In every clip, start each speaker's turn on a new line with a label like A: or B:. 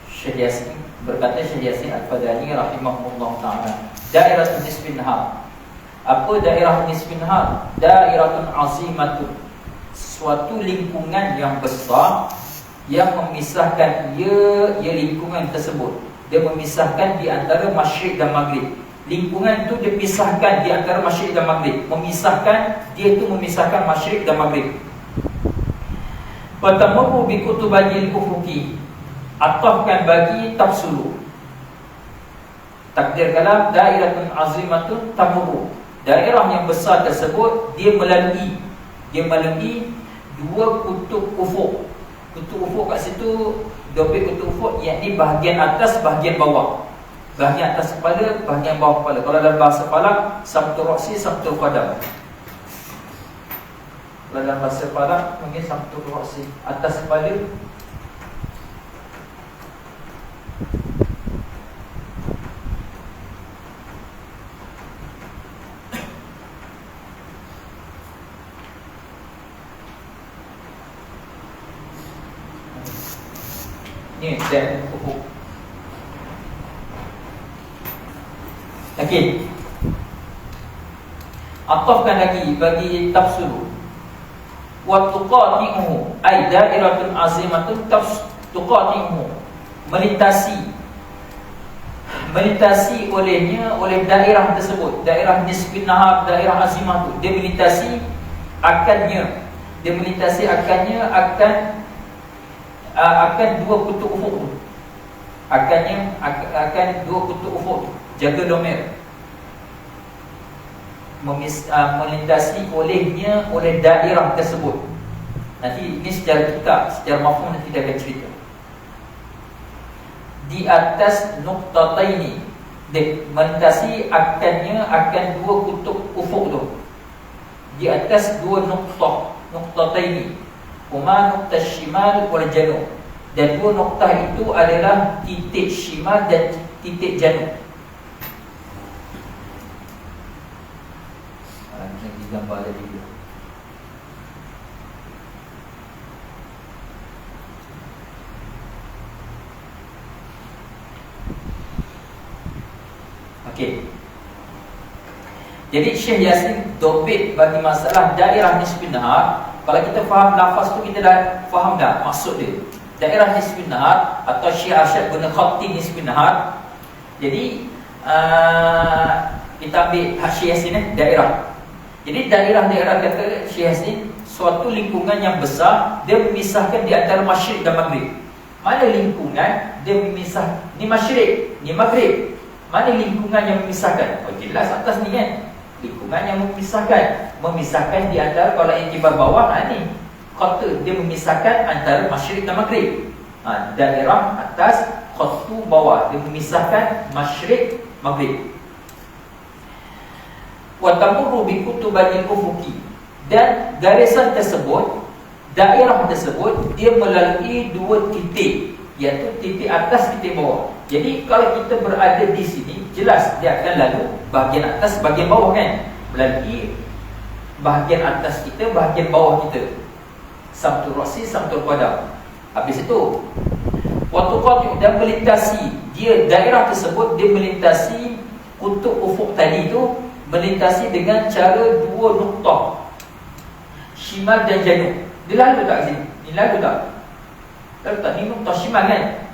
A: Syekh Yasin berkata, Syekh Yasin Al-Fadani rahimahullah ta'ala, daerah nisfin nahar. Apa daerah nisfin nahar? Daeratun azimatun, suatu lingkungan yang besar yang memisahkan ia lingkungan tersebut. Dia memisahkan di antara masyriq dan maghrib. Lingkungan itu dipisahkan di antara masyriq dan maghrib. Memisahkan masyriq dan maghrib. Pertama bi kutubanil ufuqi, atafkan bagi tafsulu. Takdir kalam dairatun azimatun tamuru. Daerah yang besar tersebut dia melalui dua kutub ufuk. Kutub ufuk kat situ, dua kutub ufuk, yakni bahagian atas, bahagian bawah. Bahagian atas kepala, bahagian bawah kepala. Kalau dalam bahasa Falak, samtul ra'si, samtul qadam. Kalau dalam bahasa Falak, mungkin samtul ra'si, atas kepala, ni dan ufuk. Okey. Atafkan lagi bagi tafsulu. Wa tuqati'uhu ay da'iratun azimatun tuqati'uhu, melintasi olehnya, oleh daerah tersebut, daerah nisfin nahar, daerah azimah tu, dia melintasi akannya akan dua kutub ufuk tu. Akan dua kutub ufuk tu. Jaga domer. Melintasi olehnya, oleh daerah tersebut. Nanti ini secara kitab, secara mafhum nanti dia akan cerita. Di atas nuqtataini, melintasi akan dua kutub ufuk tu. Di atas dua nuqtataini. Huma nuqtah shimal wal janub. Dan dua nuqtah itu adalah titik shimal dan titik janub. Ini gambar ada juga. Okey. Jadi Syekh Yasin dobit bagi masalah daerah nisfin nahar. Kalau kita faham lafaz tu, kita dah faham dah maksud dia. Daerah nisfin nahar atau Syekh Arsyad guna khatti nisfin nahar. Jadi kita ambil Syekh Yasin daerah. Jadi daerah-daerah kata Syekh Yasin, suatu lingkungan yang besar, dia memisahkan di antara masyriq dan maghrib. Mana lingkungan dia memisah, ni masyriq, ni maghrib. Mana lingkungan yang memisahkan? Oh, jelas atas ni kan. Lingkungan yang memisahkan di antara, kalau iktibar bawah, ni khata, dia memisahkan antara masyriq dan maghrib. Daerah atas, khatu bawah, dia memisahkan masyriq maghrib. Wa tamurru bi kutubanil ufuqi, dan garisan tersebut, daerah tersebut, dia melalui dua titik, iaitu titik atas, titik bawah. Jadi kalau kita berada di sini, jelas dia akan lalu bahagian atas, bahagian bawah kan. Melalui bahagian atas kita, bahagian bawah kita. Samtul ra'si, samtul qadam. Habis itu waktu qati' dan melintasi, dia daerah tersebut, dia melintasi kutub ufuk tadi itu, melintasi dengan cara dua nuktah, shimal dan janub. Dia lalu tak sini? Ni lalu tak? Lalu tak? Ni nuktah shimal kan?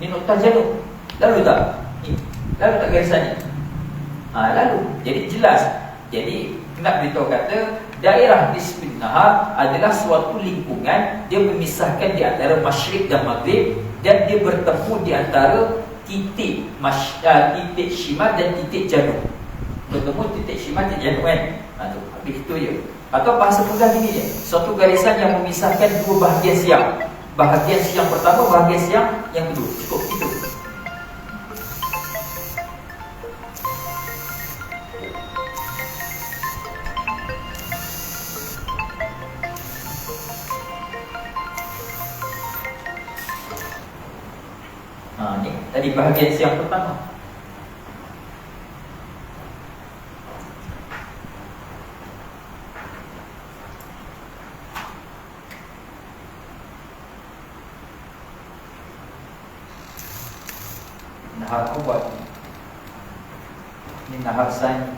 A: Ni nuktah janub. Lalu tak? Ni lalu tak garisan ni? Lalu. Jadi jelas. Jadi nak beritahu kata daerah nisfin nahar adalah suatu lingkungan, dia memisahkan di antara masyriq dan maghrib, dan dia bertemu di antara titik titik shimal dan titik janub. Bertemu titik shimal, titik janub kan? Habis itu je. Atau bahasa mudah gini je, suatu garisan yang memisahkan dua bahagian siang. Bahagian siang pertama, bahagian siang yang kedua. Cukup itu. Ni tadi bahagian siang pertama. Nahar Awad, ini Nahar Sani.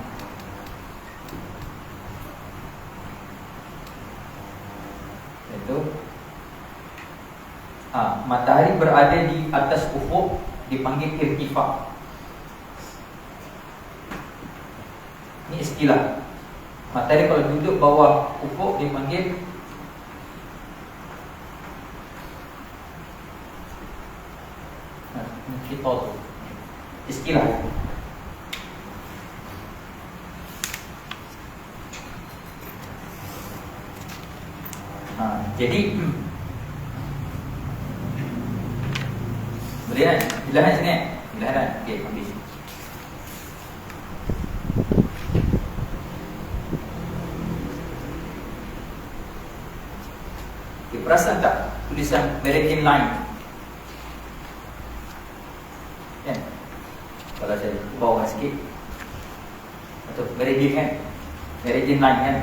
A: Itu matahari berada di atas ufuk dipanggil irtifa. Ini istilah. Matahari kalau duduk bawah ufuk dipanggil kita istilah. Jadi boleh kan? Bilangan sini kan? Bilangan. Okey, habis. Okay, perasan tak tulisan meridian line? Kan? Kalau saya bawah sikit atau meridian kan? Meridian line kan?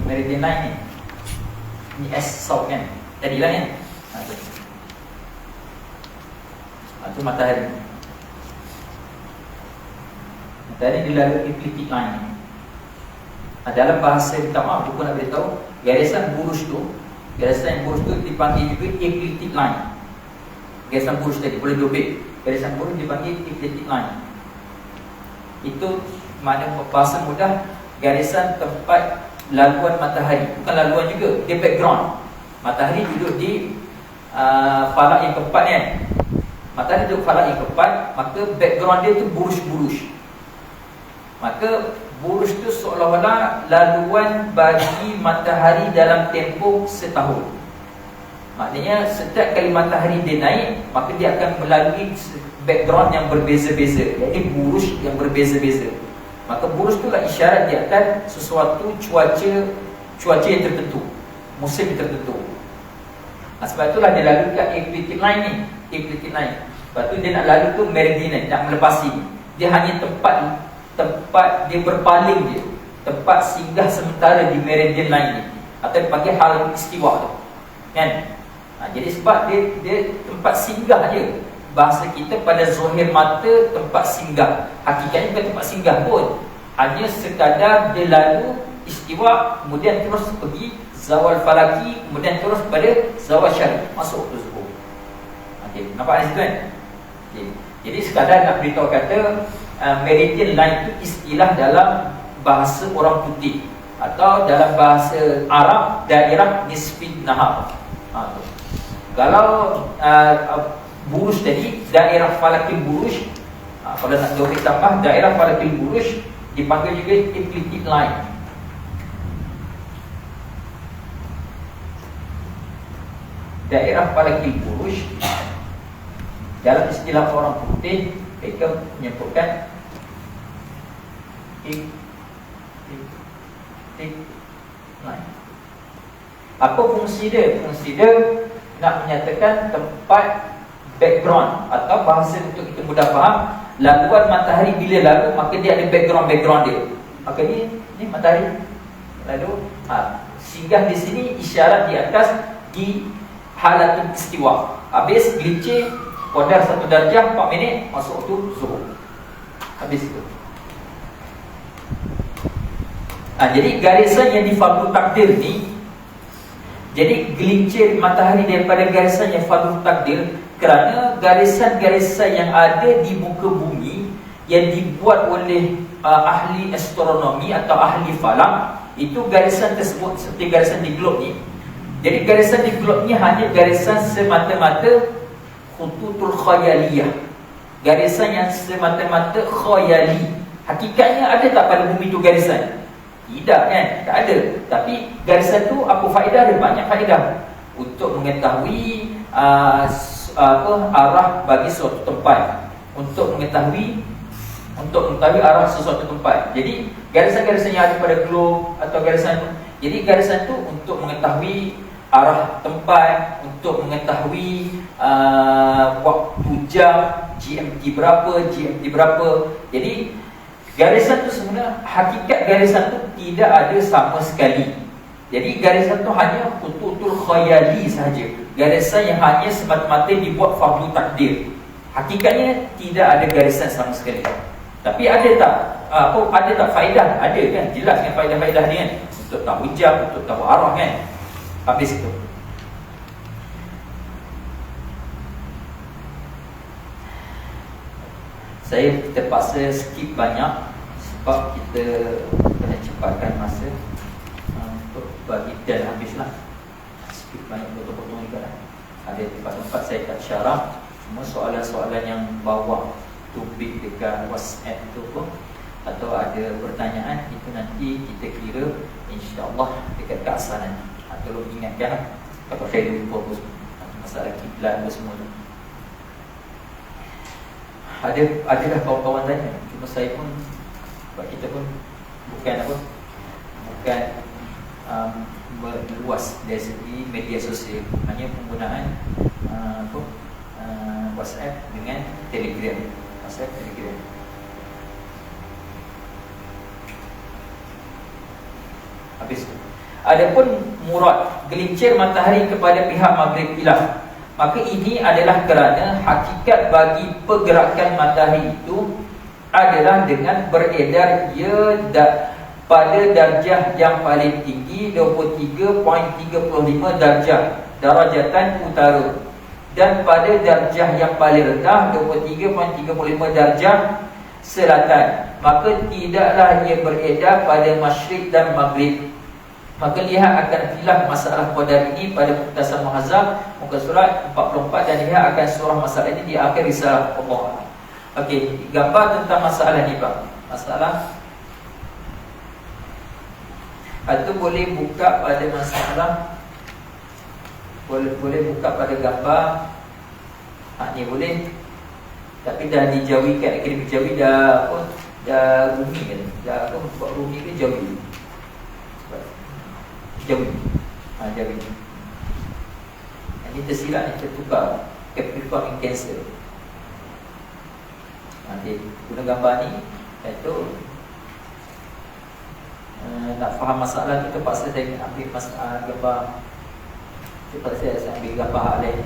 A: Meridian line ni, ni S south kan? Tadilah kan? Itu matahari. Matahari dilalui ecliptic line ni. Dalam bahasa, minta maaf, aku nak beritahu, garisan burus tu dipanggil juga ecliptic line. Garisan burus tadi, boleh diobek. Garisan burus dipanggil ecliptic line. Itu makna bahasa mudah, garisan tempat laluan matahari. Bukan laluan juga, dia background. Matahari duduk di falak yang keempat kan. Matahari duduk falak yang keempat, maka background dia tu burus-burus. Maka burus tu seolah-olah laluan bagi matahari dalam tempoh setahun. Maknanya setiap kali matahari dia naik, maka dia akan melalui background yang berbeza-beza. Jadi burus yang berbeza-beza. Maka burus tu lah isyarat dia akan sesuatu cuaca yang tertentu, musim yang tertentu. Sebab itulah dia lalu kat ecliptic line ni, ecliptic line. Lepas tu dia nak lalu tu meridian, nak melepasi. Dia hanya tempat dia berpaling je, tempat singgah sementara di meridian line ni, atau dipanggil hal istiwa tu kan. Jadi sebab dia tempat singgah je. Bahasa kita pada zahir mata tempat singgah, hakikatnya bukan tempat singgah pun, hanya sekadar dia lalu istiwa, kemudian terus pergi zawal falaki, kemudian terus pada zawal syarq, masuk ke zuhur. Okey, nampak di situ kan? Okay. Jadi sekadar nak beritahu kata meridian line itu istilah dalam bahasa orang putih, atau dalam bahasa Arab daerah nisfi nahar. Kalau burus tadi, daerah falakil burus, kalau nak jauh tambah, daerah falakil burus dipanggil juga ecliptic line. Daerah falakil burus dalam istilah orang putih, mereka menyebutkan ecliptic line. Apa fungsi dia? Fungsi dia nak menyatakan tempat background, atau bahasa untuk kita mudah faham, laluan matahari bila lalu, maka dia ada background dia. Maka ni matahari lalu, singgah di sini, isyarat di atas di halatul istiwa. Habis gelincir kodar 1 darjah 4 minit, masuk tu zuhur. Habis itu. Jadi garisan yang di fardu takdir ni, jadi gelincir matahari daripada garisan yang fardu takdir, kerana garisan-garisan yang ada di muka bumi yang dibuat oleh ahli astronomi atau ahli falak, itu garisan tersebut seperti garisan di globe ni. Jadi garisan di globe ni hanya garisan semata-mata khututul khayaliyah, garisan yang semata-mata khayali. Hakikatnya ada tak pada bumi tu garisan? Tidak kan? Tak ada. Tapi garisan tu apa faedah dia? Banyak faedah. Untuk mengetahui arah bagi suatu tempat, untuk mengetahui arah sesuatu tempat. Jadi garisan-garisan yang ada pada globe atau garisan, jadi garisan tu untuk mengetahui arah tempat, untuk mengetahui waktu jam, GMT berapa. Jadi garisan tu sebenarnya, hakikat garisan tu tidak ada sama sekali. Jadi garisan tu hanya khututul khayali sahaja, garisan yang hanya semata-mata dibuat fardu takdir. Hakikatnya tidak ada garisan sama sekali. Tapi ada tak ada tak faedah? Ada kan, jelas kan faedah-faedah ni kan, untuk tahu jam, untuk tahu arah kan. Habis itu saya terpaksa skip banyak sebab kita kena cepatkan masa untuk bagi, dan habislah skip banyak potong-potong juga lah. Ada tempat-tempat saya tak syarah, cuma soalan-soalan yang bawa topik dekat WhatsApp tu pun, atau ada pertanyaan, itu nanti kita kira insya-Allah dekat keasal nanti. Tolong ingatkan kalau saya lupa masalah kiblat semua tu. Adalah kawan-kawan tanya, cuma saya pun, sebab kita pun bukan meluas dari segi media sosial, hanya penggunaan WhatsApp dengan Telegram. WhatsApp, Telegram. Habis tu. Adapun murad gelincir matahari kepada pihak maghrib hilang, maka ini adalah kerana hakikat bagi pergerakan matahari itu adalah dengan beredar ia pada darjah yang paling tinggi 23.35 darjah darjatan utara, dan pada darjah yang paling rendah 23.35 darjah selatan, maka tidaklah ia beredar pada masyriq dan maghrib. Maka lihat akan khilaf masalah qadar ini pada Mukhtasar Muhazzab muka surat 44, dan lihat akan surah masalah ini di akhir risalah Allah. Okey, gambar tentang masalah ni Pak. Masalah atau boleh buka pada masalah, boleh buka pada gambar. Ni boleh. Tapi dah dijauhikan, Akademi Jawi dah rumi kan. Dah buat rumi ke Jawi. Jawi. Jawi. Ini tersilap ni, tertukar Capricorn in Cancer. Nanti guna gambar ni, iaitu nak faham masalah tu terpaksa saya ambil masalah gambar. Terpaksa saya ambil gambar hal lain.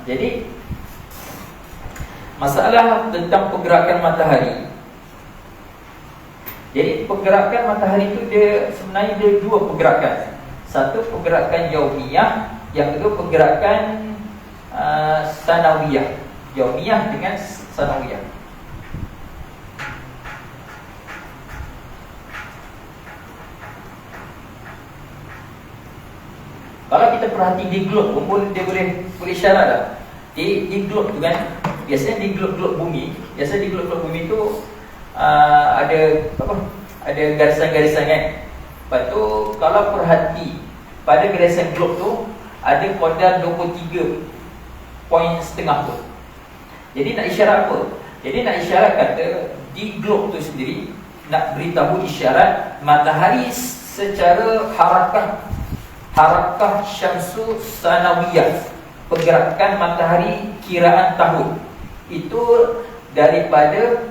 A: Jadi masalah tentang pergerakan matahari. Jadi pergerakan matahari itu sebenarnya dia dua pergerakan. Satu pergerakan yaumiyah, yang kedua pergerakan sanawiyah. Yaumiyah dengan sanawiyah. Kalau kita perhati di globe pun dia boleh syarat lah. Di globe tu kan, biasanya di globe bumi, tu ada ada garisan-garisan kan. Lepas tu kalau perhati pada garisan globe tu ada qadar 23.5 tu. Jadi nak isyarat apa? Jadi nak isyarat kata di globe tu sendiri nak beritahu isyarat matahari secara harakah syamsu sanawiyah, pergerakan matahari kiraan tahun itu daripada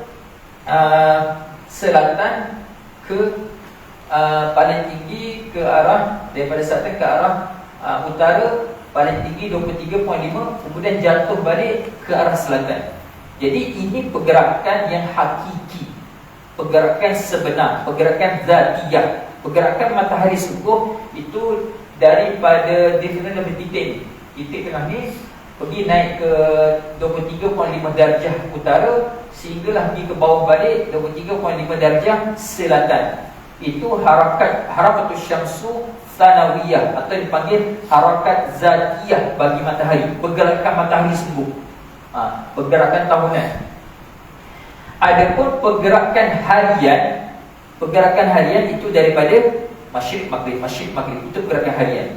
A: selatan ke paling tinggi ke arah, daripada selatan ke arah utara paling tinggi 23.5, kemudian jatuh balik ke arah selatan. Jadi ini pergerakan yang hakiki, pergerakan sebenar, pergerakan zatiyah. Pergerakan matahari sungguh itu daripada dia kena lebih titik tengah ni pergi naik ke 23.5 darjah utara sehinggalah pergi ke bawah balik 23.5 darjah selatan. Itu harakatus syamsu sanawiyah, atau dipanggil harakat zatiyah bagi matahari, pergerakan matahari sungguh, pergerakan tahunan. Adapun pergerakan harian itu daripada masyriq maghrib itu pergerakan harian.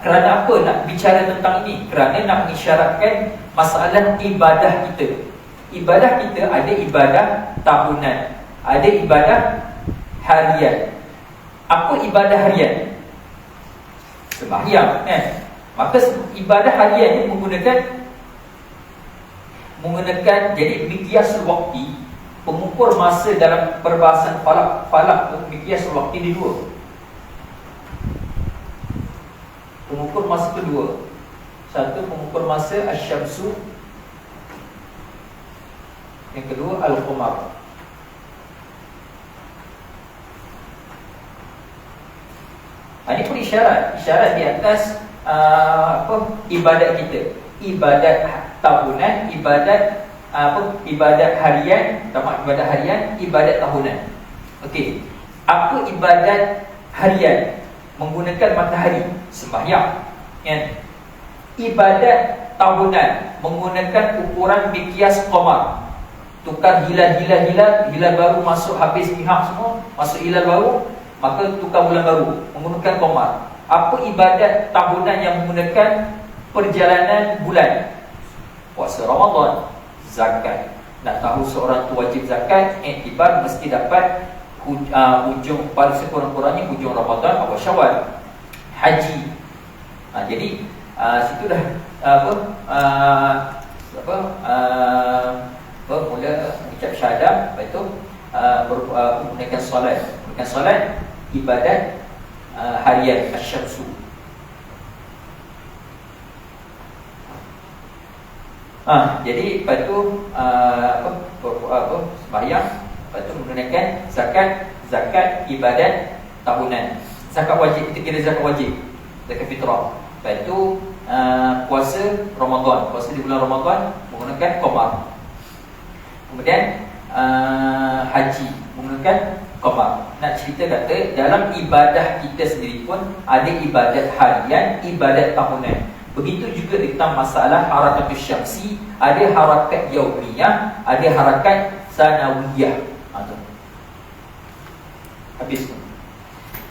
A: Kerana apa nak bicara tentang ini? Kerana nak mengisyaratkan masalah ibadah kita. Ibadah kita ada ibadah tahunan, ada ibadah harian. Apa ibadah harian? Sembahyang kan? Maka ibadah harian ini menggunakan menggunakan, jadi miqyasul waqti, pengukur masa dalam perbahasan falak miqyasul waqti di dua. Pengukur masa kedua, satu pengukur masa asy-syamsu, yang kedua al-qamar. Ini pun isyarat di atas ibadat kita, ibadat tahunan, ibadat harian, ibadat harian, ibadat tahunan. Okey, apa ibadat harian? Menggunakan matahari, sembahyang, kan? Ibadat tahunan menggunakan ukuran miqyas qamar, tukar hilal baru masuk, habis pihak semua masuk hilal baru, maka tukar bulan baru menggunakan qamar. Apa ibadat tahunan yang menggunakan perjalanan bulan? Puasa Ramadan, zakat. Nak tahu seorang tu wajib zakat, iktibar mesti dapat hujung, paling sekurang-kurangnya hujung Ramadan atau Syawal. Haji. Jadi situ dah mula ucap syahadah, lepas itu menggunakan solat, ibadat harian asy-syamsu. Jadi lepas tu sembahyang, lepas tu menggunakan zakat ibadat tahunan. Zakat wajib, kita kira zakat wajib, zakat fitrah. Lepas tu puasa Ramadan, puasa di bulan Ramadan menggunakan qamar. Kemudian haji menggunakan qamar. Nak cerita kata, dalam ibadah kita sendiri pun ada ibadat harian, ibadat tahunan. Begitu juga tentang masalah harakatus syamsi, ada harakat yaumiyah, ada harakat sanawiyah. Habis tu.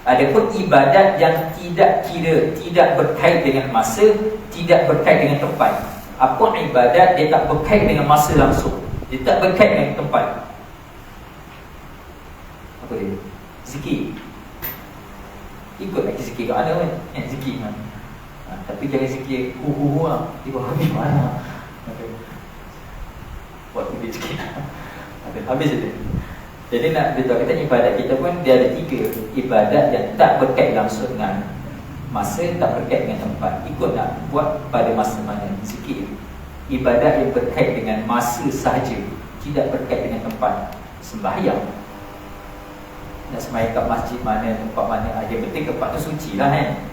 A: Adapun ibadat yang tidak berkait dengan masa, tidak berkait dengan tempat. Apa ibadat dia tak berkait dengan masa langsung, dia tak berkait dengan tempat. Apa dia? Zikir. Ikut lagi zikir kat mana kan? Zikir kan? Tapi jangan zikir lah, tiba habis mana. Buat lebih sikit. Habis je. Jadi nak beritahu kita, ibadat kita pun dia ada 3. Ibadat yang tak berkait langsung dengan masa, tak berkait dengan tempat. Ikut nak buat pada masa mana. Zikir. Ibadat yang berkait dengan masa sahaja, tidak berkait dengan tempat. Sembahyang, nak sembahyang kat masjid mana, tempat mana, yang penting tempat tu suci lah kan.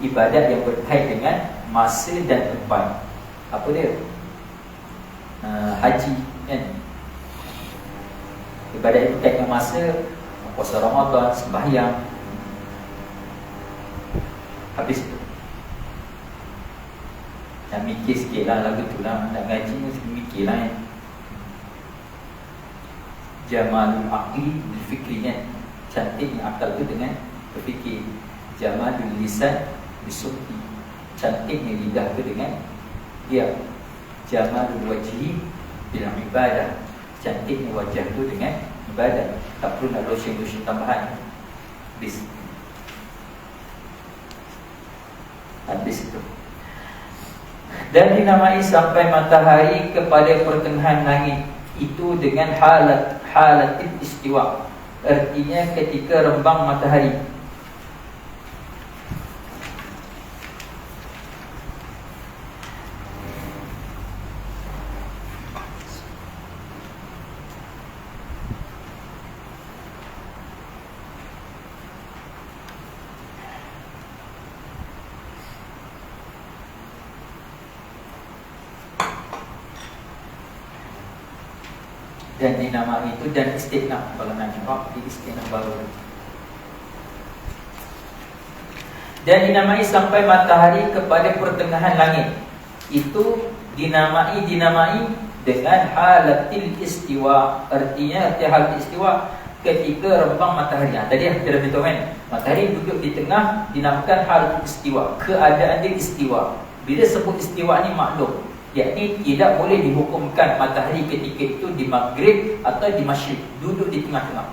A: Ibadat yang berkait dengan masa dan tempat, apa dia? Haji kan. Ibadat yang berkait dengan masa, puasa Ramadan, sembahyang. Habis tu nak mikir sikit lah lagu tu lah. Nak ngaji mesti mikir lah kan. Jamalul aqli bil fikri kan. Cantiknya akal tu dengan berfikir. Jamalul lisan bisukti, cantiknya lidah tu dengan diam. Jamalul wajhi bil ibadah, cantiknya wajah tu dengan ibadah. Tak perlu nak lotion tambahan. Habis itu. Dan dinamai sampai matahari kepada pertengahan langit itu dengan halatil istiwa, artinya ketika rembang matahari. Dan dinamai itu dan istiqnaf, kalau nak jawab di istiqnaf baru. Dan dinamai sampai matahari kepada pertengahan langit itu dinamai dengan halatil istiwa, artinya halatil istiwa ketika rembang matahari. Tadi kita dah beritahu kan, matahari duduk di tengah, dinamakan halatil istiwa, keadaan dia istiwa. Bila sebut istiwa ni maklum, yakni tidak boleh dihukumkan matahari ketika itu di maghrib atau di masyriq, duduk di tengah-tengah.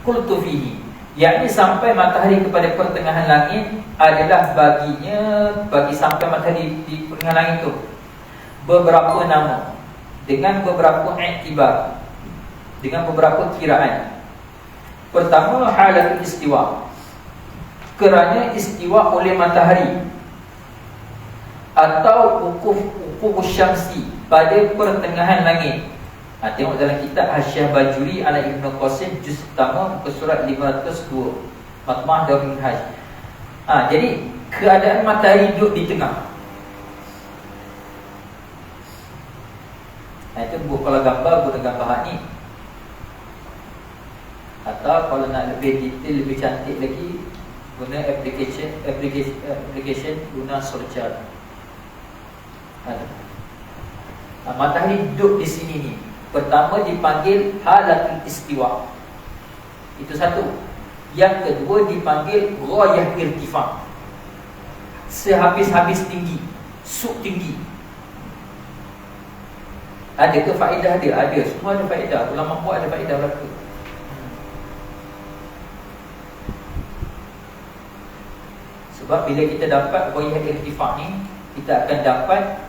A: Qultu fihi, yakni sampai matahari kepada pertengahan langit adalah bagi sampai matahari di pertengahan langit itu beberapa nama dengan beberapa iktibar, dengan beberapa kiraan. Pertama, halatul istiwa, kerana istiwa oleh matahari, atau ukuf syamsi, pada pertengahan langit. Tengok dalam kitab Hasyiah Bajuri ala Ibn Qasim juz pertama muka surat 502, Matmah Darul Minhaj. Jadi keadaan matahari duduk di tengah. Itu kalau gambar guna gambar ni, atau kalau nak lebih detail, lebih cantik lagi, guna application guna Sorjar. Matahari duduk di sini ni. Pertama dipanggil halatul istiwa, itu satu. Yang kedua dipanggil ghayah irtifa, sehabis-habis tinggi, suk tinggi. Ada ke faedah dia? Ada, semua ada faedah. Ulama buat ada faedah berlaku. Sebab bila kita dapat ghayah irtifa ni, kita akan dapat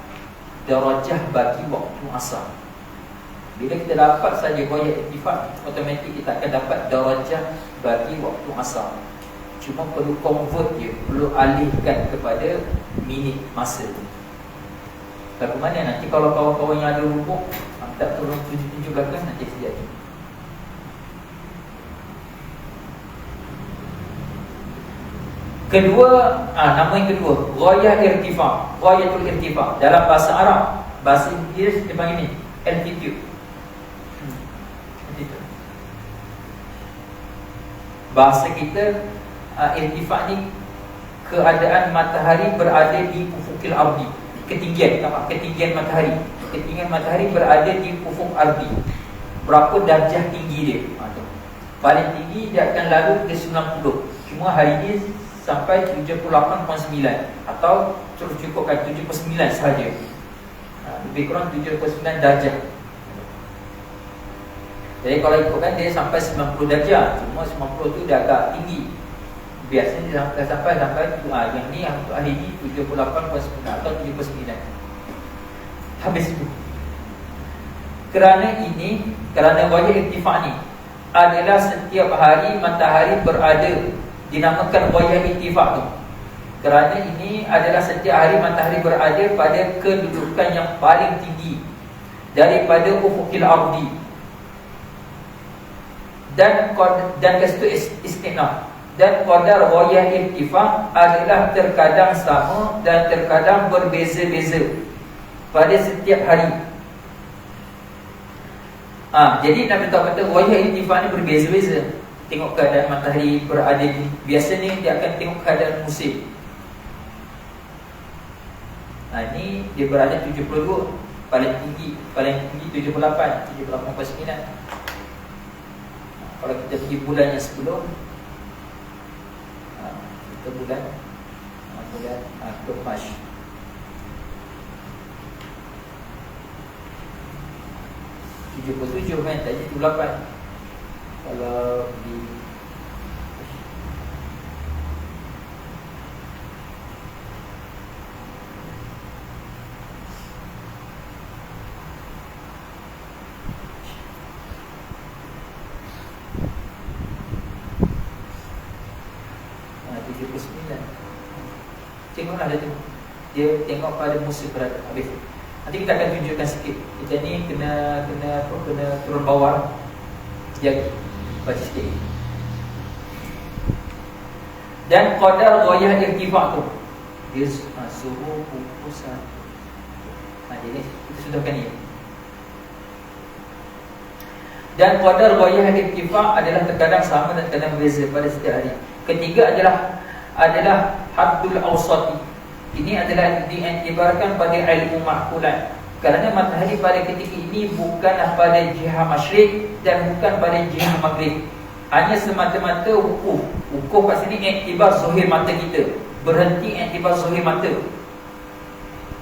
A: darajah bagi waktu asar. Bila kita dapat saja ghayah irtifa, automatik kita akan dapat darajah bagi waktu asar. Cuma perlu convert dia, perlu alihkan kepada minit masa. Bagaimana nanti kalau kawan-kawan yang ada rubuk tak tolong tunjuk belakang, nanti terjadi. Kedua, nama yang kedua, ghayah irtifa, ghayatul irtifa. Dalam bahasa Arab, bahasa Inggeris dia panggil ni altitude. Bahasa kita irtifak ni keadaan matahari berada di ufukil ardi, ketinggian, ketinggian matahari. Ketinggian matahari berada di ufuk ardi. Berapa darjah tinggi dia? Paling tinggi dia akan lalu ke 90. Cuma hari ini sampai 78.9 atau cukupkan 79 sahaja. Lebih kurang 79 darjah. Jadi kalau ikutkan dia sampai 90 darjah. Cuma 90 tu dah agak tinggi. Biasanya dia sampai yang ni, yang hari ni 78.9 atau 79. Habis itu. Kerana ghayah irtifak ni adalah setiap hari matahari berada, dinamakan ghayah irtifak tu. Kerana ini adalah setiap hari matahari berada pada kedudukan yang paling tinggi daripada ufukil ardi. Dan kestu istinaf, dan qadar ghayah irtifak adalah terkadang sama dan terkadang berbeza-beza pada setiap hari. Jadi Nabi kata ghayah irtifak ni berbeza-beza. Tengok keadaan matahari berada di, biasanya dia akan tengok keadaan musim. Ni dia berada 72, paling tinggi 78, 78.9. Kalau kita pergi bulan yang sebelum, kita bulan Mac, 77 kan, tak jadi 78. Kalau di tengoklah dia tengok pada musim berada habis. Nanti kita akan tunjukkan sikit. Kita ni kena turun bawah. Sekejap baca sikit. Dan qadar ghayah irtifak tu dia suhu pukul 1. Jadi kita sudahkan ni. Dan qadar ghayah irtifak adalah terkadang sama dan terkadang berbeza pada setiap hari. Ketiga adalah haddul awsati. Ini adalah diiktibarkan pada ilmu ma'kulan. Kerana matahari pada ketika ini bukanlah pada jihah masyrik dan bukan pada jihah maghrib. Hanya semata-mata wukuf. Wukuf kat sini iktibar zuhir mata kita. Berhenti iktibar zuhir mata.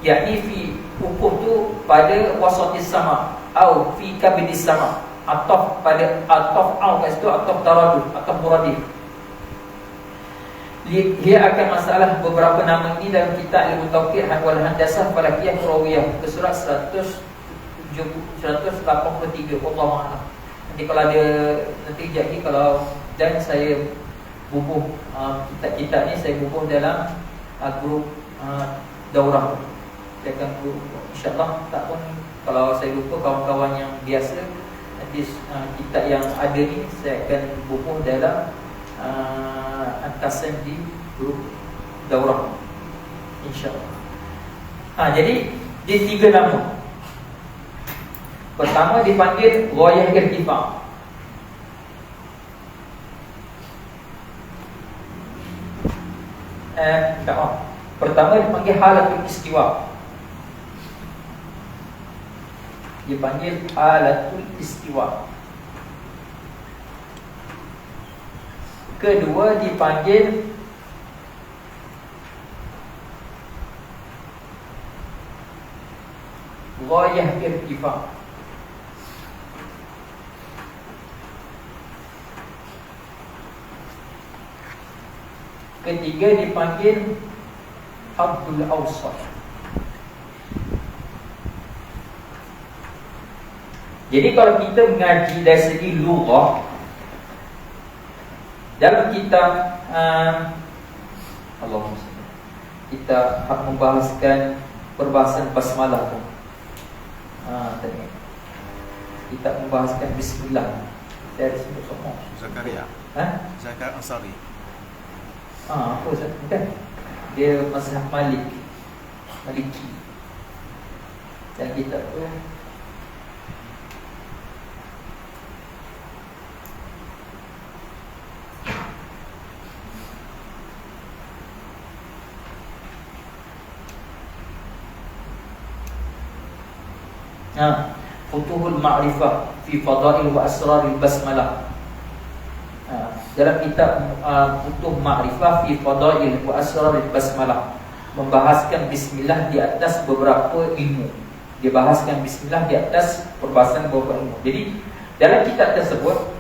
A: Yakni fi wukuf tu pada wasatis sama atau fi kabidis sama. Atau pada atau kat situ atau taradud atau muradif. Dia akan masalah beberapa nama ini dalam kitab Ilmu Tauhid wal Handasah Falakiyah Kurawiyah ke surat 183. Allah a'lam. Nanti kalau ada nanti jadi kalau dan saya bubuh kitab-kitab ni saya bubuh dalam grup daurah. Saya akan insya-Allah tak pun kalau saya lupa kawan-kawan yang biasa nanti kitab yang ada ni saya akan bubuh dalam antasan di grup daurah insya-Allah. Jadi dia 3 nama. Pertama dipanggil ghayah irtifa'. Pertama dipanggil halatul istiwa. Dipanggil halatul istiwa. Kedua dipanggil ghayah irtifa'. Ketiga dipanggil Abdul Awsat. Jadi kalau kita mengaji dari segi lughah dalam kitab Allahumma salli, kita membahaskan perbahasan basmalah tu. Tadi kita membahaskan bismillah dari sebut semua.
B: Zakaria. Zakaria Ansari.
A: Apa Ustaz? Bukan. Dia mazhab Maliki. Dan kita tu Futuhul Ma'rifah fi Fadail wa Asraril Basmalah. Dalam kitab Futuh Ma'rifah fi Fadail wa Asraril Basmalah membahaskan bismillah di atas beberapa ilmu. Dia bahaskan bismillah di atas perbahasan beberapa ilmu. Jadi dalam kitab tersebut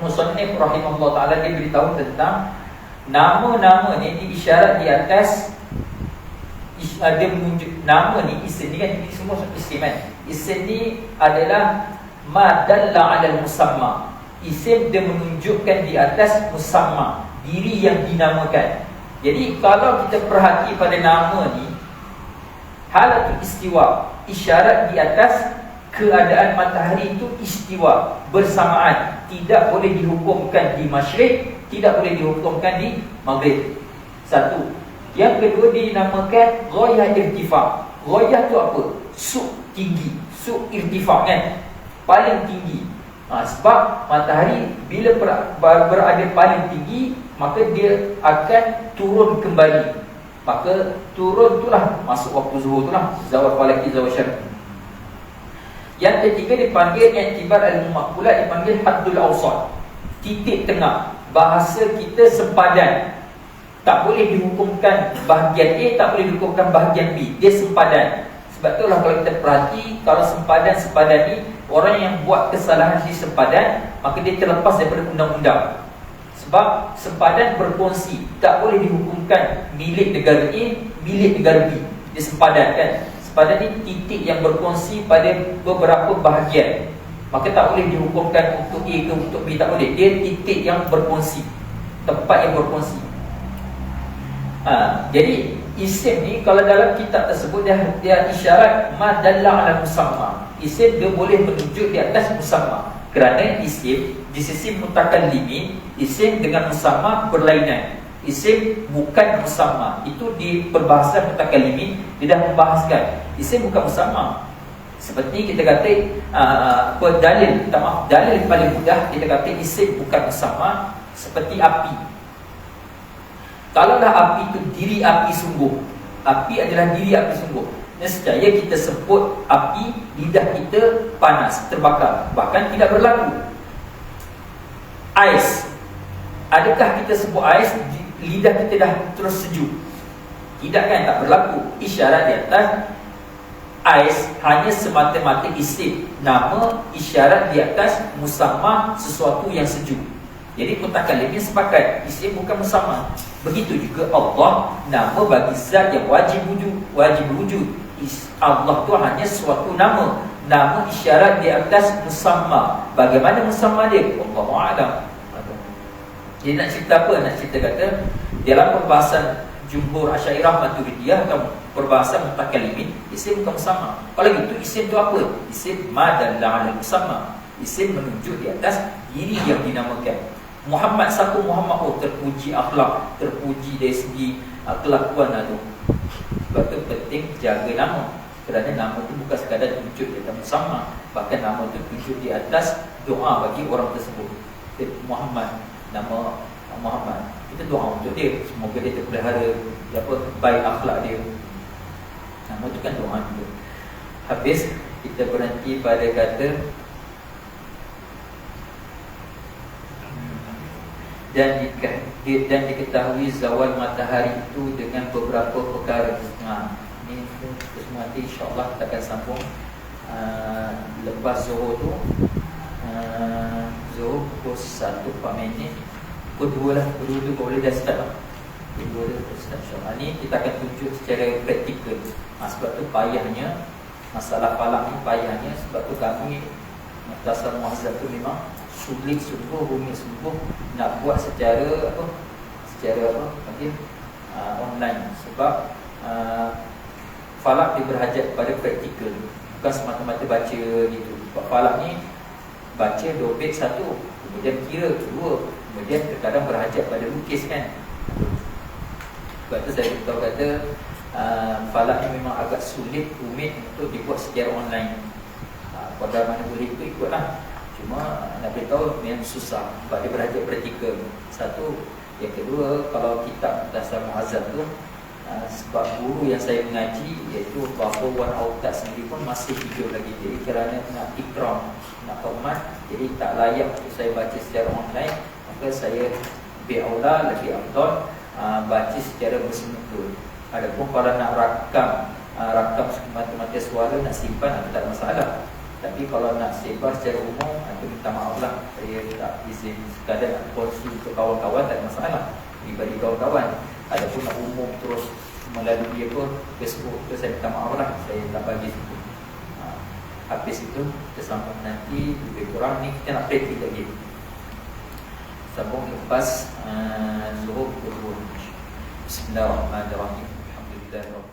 A: musannif rahimahullah taala dia beritahu tentang nama-nama ni diisyarat di atas. Dia menunjuk nama ni, isim ni kan, ini semua isim kan. Isim ni adalah ma dalla 'alal musamma. Isim dia menunjukkan di atas musamma, diri yang dinamakan. Jadi kalau kita perhati pada nama ni, halatul istiwa, isyarat di atas keadaan matahari itu istiwa, bersamaan, tidak boleh dihukumkan di masyriq, tidak boleh dihukumkan di maghrib. Satu. Yang kedua dinamakan ghayah irtifa'. Ghayah tu apa? Suk tinggi, suk irtifa' kan, paling tinggi. Sebab matahari bila berada paling tinggi, maka dia akan turun kembali. Maka turun itulah masuk waktu zuhur itulah, zawal falaki, zawal syarqi. Yang ketiga dipanggil i'tibar al-maqbulat, dipanggil haddul awsat, titik tengah. Bahasa kita sempadan. Tak boleh dihukumkan bahagian A, tak boleh dihukumkan bahagian B. Dia sempadan. Sebab itulah kalau kita perhati, kalau sempadan ni, orang yang buat kesalahan di sempadan, maka dia terlepas daripada undang-undang. Sebab sempadan berkongsi, tak boleh dihukumkan milik negara A, milik negara B. Dia sempadan kan. Sempadan ni titik yang berkongsi pada beberapa bahagian. Maka tak boleh dihukumkan untuk A ke untuk B, tak boleh. Dia titik yang berkongsi, tempat yang berkongsi. Jadi isim ni kalau dalam kitab tersebut dia isyarat ma dalla 'ala musamma. Isim dia boleh menunjuk di atas musamma. Kerana isim di sisi mutakallimin, isim dengan musamma berlainan. Isim bukan musamma. Itu di perbahasan mutakallimin dia dah membahaskan. Isim bukan musamma. Seperti kita kata dalil paling mudah kita kata isim bukan musamma, seperti api. Kalaulah api itu diri api sungguh, api adalah diri api sungguh, nescaya kita sebut api, lidah kita panas, terbakar, bahkan tidak berlaku. Ais, adakah kita sebut ais, lidah kita dah terus sejuk? Tidak kan, tak berlaku. Isyarat di atas ais hanya semata-mata isim, nama, isyarat di atas musamma, sesuatu yang sejuk. Jadi mutakallimin sepakat isim bukan musamma. Begitu juga Allah, nama bagi zat yang wajib wujud. Allah tu hanya suatu nama, nama isyarat di atas musamma. Bagaimana musamma dia? Wallahu a'lam. Dia nak cerita apa? Nak cerita kata dalam perbahasan jumhur Asy'ariyah Maturidiyah atau perbahasan mutakalimin, isim bukan musamma. Kalau gitu isim tu apa? Isim ma dalla 'ala musamma. Isim menunjuk di atas diri yang dinamakan. Muhammad, siapa Muhammad? Oh, terpuji akhlak, terpuji dari segi kelakuan tu. Sebab tu penting jaga nama. Kerana nama tu bukan sekadar tunjuk di atas musamma, bahkan nama tu tunjuk di atas doa bagi orang tersebut. Muhammad, nama Muhammad, kita doa untuk dia, semoga dia terpelihara baik akhlak dia. Nama tu kan doa juga. Habis kita berhenti pada kata dan diketahui zawal matahari itu dengan beberapa perkara. Ini semua nanti insyaAllah kita akan sambung lepas Zuhur tu. Zuhur pukul 1 4 minit, pukul 2 lah, pukul 2 tu boleh dah start lah. Pukul 2 dah start insyaAllah. Ni kita akan tunjuk secara praktikal. Sebab tu payahnya, masalah falak ni payahnya. Sebab tu kami Mukhtasar Muazzam tu memang sulit sungguh, rumit sungguh nak buat secara online. Sebab falak dia berhajat pada praktikal, bukan semata-mata baca gitu. Sebab falak ni baca dobit 1, kemudian kira 2, kemudian terkadang berhajat pada lukis kan. Sebab tu saya beritahu kata falak ni memang agak sulit, rumit untuk dibuat secara online. Pada mana boleh ikutlah. Cuma nak beritahu memang susah sebab dia berhajat praktikal. Satu. Yang kedua, kalau kitab Mukhtasar Muazzam tu sebab guru yang saya mengaji iaitu Bapa Wan Autat sendiri pun masih hidup lagi. Jadi kerana nak ikram, nak hormat, jadi tak layak untuk saya baca secara online. Maka saya lebih aula, lebih afdal baca secara bersemuka. Adapun kalau nak rakam semata-mata suara, nak simpan, tak ada masalah. Tapi kalau nak sebar secara umum, itu minta maaf lah, saya tak izin. Sekadar nak kongsi untuk kawan-kawan, tak ada masalah, bagi kawan-kawan. Adapun nak umum terus melalui Facebook, itu saya minta maaf lah, saya tak bagi situ. Habis itu kita sambung nanti lebih kurang ni kita nak praktik lagi. Sambung lepas Zuhur. Bismillahirrahmanirrahim. Alhamdulillah.